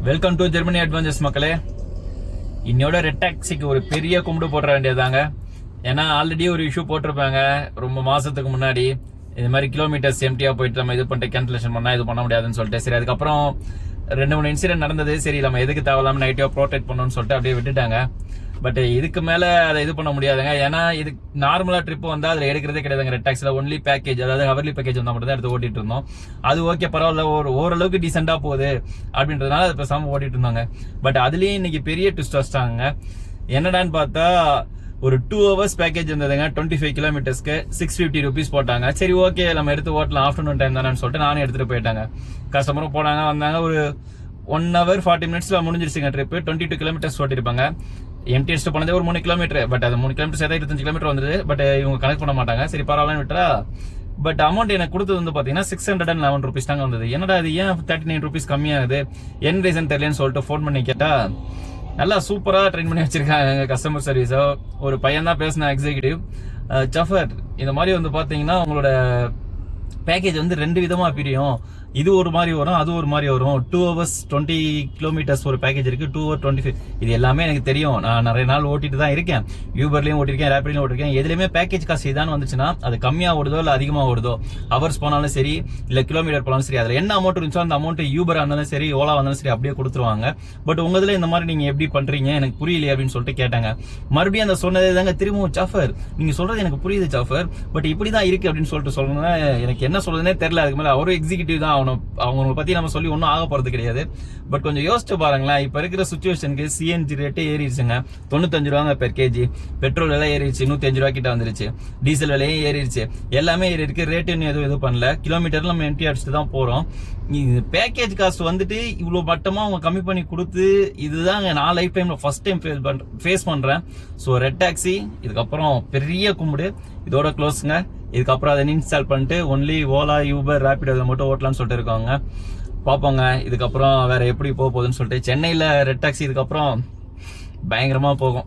Welcome to Germany adventures மக்களே. இன்னையோட red டாக்ஸிக்கு ஒரு பெரிய கும்பிடு போட்டுற வேண்டியதாங்க. ஏன்னா ஆல்ரெடி ஒரு இஷ்யூ போட்டிருப்பாங்க ரொம்ப மாசத்துக்கு முன்னாடி. இது மாதிரி கிலோமீட்டர்ஸ் எம்டியா போயிட்டு நம்ம இது பண்ணிட்டு கேன்சலேஷன் பண்ணா இது பண்ண முடியாதுன்னு சொல்லிட்டு, சரி அதுக்கப்புறம் 2-3 இன்சிடென்ட் நடந்தது. சரி நம்ம எதுக்கு தேவையில்லாம நைட்டிவா ப்ரோடெக்ட் பண்ணணும்னு சொல்லிட்டு அப்படியே விட்டுட்டாங்க. பட் இதுக்கு மேல அதை இது பண்ண முடியாதுங்க. ஏன்னா இது நார்மலா ட்ரிப் வந்தா அதுல எடுக்கிறதே கிடையாதுங்க. ரெட் டாக்ஸில ஒன்லி பேக்கேஜ், அதாவது ஹவர்லி பேக்கேஜ் வந்தா மட்டும் தான் எடுத்து ஓட்டிட்டு இருந்தோம். அது ஓகே பரவாயில்ல, ஓரளவுக்கு டீசெண்டா போகுது அப்படின்றதுனால அது பேசாம ஓட்டிட்டு இருந்தாங்க. பட் அதுலயும் இன்னைக்கு பெரிய ட்விஸ்ட் வச்சிட்டாங்க. என்னடான்னு பார்த்தா ஒரு 2 hours பேக்கேஜ் இருந்ததுங்க. 25 கிலோமீட்டர்ஸ்க்கு 650 rupees போட்டாங்க. சரி ஓகே நம்ம எடுத்து ஓட்டலாம், ஆஃப்டர்நூன் டைம் தானேன்னு சொல்லிட்டு நானும் எடுத்துட்டு போயிட்டாங்க. கஸ்டமரும் போனாங்க வந்தாங்க. ஒரு 1 hour 40 minutes முடிஞ்சிருச்சுங்க ட்ரிப். 22 கிலோமீட்டர்ஸ் ஓட்டிருப்பாங்க. எம்டி அடிச்சுட்டு போனதே ஒரு 3 கிலோமீட்டர். பட் அது 3 கிலோமீட்டர் சேர்த்தா 25 கிலோமீட்டர் வந்தது. பட் இவங்க கனெக்ட் பண்ண மாட்டாங்க. சரி பரவாயில்லன்னு விட்டா. பட் அமௌண்ட் எனக்கு கொடுத்தது வந்து பாத்தீங்கன்னா 611 rupees தாங்க வந்தது. என்னடா இது ஏன் 39 rupees கம்மியாகுது, என்ன ரீசன் தெரியலன்னு சொல்லிட்டு ஃபோன் பண்ணி கேட்டா, நல்லா சூப்பரா ட்ரெயின் பண்ணி வச்சிருக்காங்க கஸ்டமர் சர்வீஸோ. ஒரு பையன் தான் பேசின எக்ஸிகியூட்டிவ். சஃபர் இந்த மாதிரி வந்து பாத்தீங்கன்னா உங்களோட பேக்கேஜ் வந்து 2 விதமா பிரியும். இது ஒரு மாதிரி வரும், அது ஒரு மாதிரி வரும். 2 hours 20 kilometers ஒரு பேக்கேஜ் இருக்கு, 2 hours 25. இது எல்லாமே எனக்கு தெரியும். நான் நிறைய நாள் ஓட்டிட்டு தான் இருக்கேன். யூபர்லயும் ஓட்டிருக்கேன், ரேபிட்லயும் ஓட்டிருக்கேன். எதுலயுமே பேக்கேஜ் காசு இதான் வந்துச்சுன்னா அது கம்மியா ஓடுதோ இல்ல அதிகமா ஓடுதோ, ஹவர்ஸ் போனாலும் சரி இல்ல கிலோமீட்டர் போனாலும் சரி, அதுல என்ன அமௌண்ட் இருந்துச்சோ அந்த அமௌண்ட் யூபர் இருந்தாலும் சரி ஓலா வந்தாலும் சரி அப்படியே கொடுத்துருவாங்க. பட் உங்க இதுல இந்த மாதிரி நீங்க எப்படி பண்றீங்க எனக்கு புரியலையே அப்படின்னு சொல்லிட்டு கேட்டாங்க. மறுபடியும் அந்த சொன்னதே தாங்க திரும்பவும், சாஃபர் நீங்க சொல்றது எனக்கு புரியுது சாஃபர், பட் இப்படிதான் இருக்கு அப்படின்னு சொல்லிட்டு சொல்லணும்னா எனக்கு என்ன சொல்றதுனே தெரியல. அதுக்கு மேல அவரும் எக்ஸிகியூட்டிவ் தான், அவங்களை பத்தி நம்ம சொல்லி ஒன்னும் ஆக போறது கிடையாது. பட் கொஞ்சம் யோசிச்சு பாருங்களேன், இப்ப இருக்கிற சுச்சுவேஷனுக்கு சிஎன்ஜி ரேட்டே ஏறிடுச்சுங்க. 95 ரூபாங்க பெர் கேஜி. பெட்ரோல் விலை ஏறிடுச்சு, 105 ரூபா கிட்ட வந்துருச்சு. டீசல் விலையும் ஏறிடுச்சு. எல்லாமே ஏறி இருக்கு. ரேட்டு எதுவும் பண்ணல. கிலோமீட்டர் நம்ம எம்டி அடிச்சுட்டு தான் போறோம். பேக்கேஜ் காஸ்ட் வந்துட்டு இவ்வளவு மட்டமா அவங்க கம்மி பண்ணி கொடுத்து, இதுதாங்க நான் லைஃப் டைம்ல ஃபர்ஸ்ட் டைம் ஃபேஸ் பண்றேன். ஸோ ரெட் டாக்ஸி இதுக்கப்புறம் பெரிய கும்பிடு. இதோட க்ளோஸ்ங்க. இதுக்கப்புறம் அதை இன்ஸ்டால் பண்ணிட்டு ஒன்லி ஓலா, யூபர், ரேபிடோ அதை மட்டும் ஓட்டலாம்னு சொல்லிட்டு இருக்காங்க. பார்ப்போங்க இதுக்கப்புறம் வேற எப்படி போக போகுதுன்னு சொல்லிட்டு. சென்னையில் ரெட் டாக்ஸி இதுக்கப்புறம் பயங்கரமா போகும்.